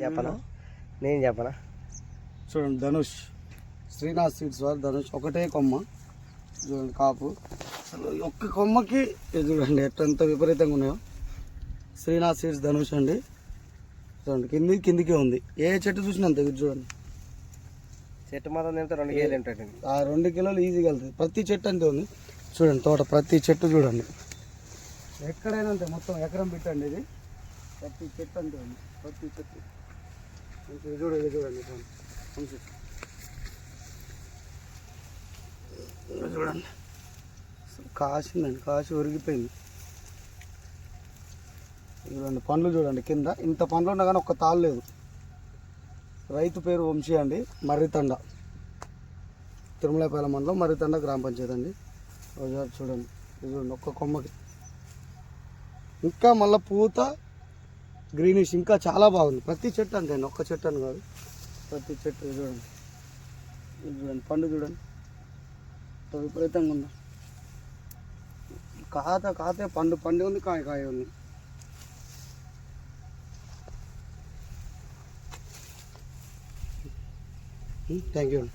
చెప్పనా నేను చెప్పనా చూడండి ధనుష్ శ్రీనాథ్ సీడ్స్ వారు ధనుష్ ఒకటే కొమ్మ చూడండి కాపు అసలు ఒక్క కొమ్మకి చూడండి ఎంత విపరీతంగా ఉన్నాయో. శ్రీనాథ్ సీడ్స్ ధనుష్ అండి. చూడండి కిందికే ఉంది. ఏ చెట్టు చూసినా అంతే. ఇది చూడండి చెట్టు మాత్రం తింటే 2 కిలోలు ఉంటుంది. ఆ 2 కిలోలు ఈజీగా వెళ్తుంది. ప్రతి చెట్టు అంతే ఉంది. చూడండి తోట ప్రతి చెట్టు చూడండి ఎక్కడైనా అంతే. మొత్తం ఎకరం పెట్టండి. ఇది ప్రతి చెట్టు అంతే ఉంది. ప్రతి చెట్టు ఇది చూడండి చూడండి కాసిందండి. కాసి ఒరిగిపోయింది. చూడండి పండ్లు చూడండి కింద ఇంత పండ్లు ఉన్నా కానీ ఒక్క తాళ్ళు లేదు. రైతు పేరు వంశీ అండి. మర్రితండ, తిరుమలపాలెం మండలం, మర్రితండ గ్రామ పంచాయతీ అండి. చూడండి ఇది చూడండి ఒక్క కొమ్మకి ఇంకా మళ్ళీ పూత గ్రీనిష్ ఇంకా చాలా బాగుంది. ప్రతి చెట్టు అంతే అండి. ఒక్క చెట్టు అని కాదు, ప్రతి చెట్టు చూడండి. ఇది చూడండి పండు చూడండి విపరీతంగా ఉంది. కాతే పండు ఉంది, కాయ ఉంది. థ్యాంక్ యూ అండి.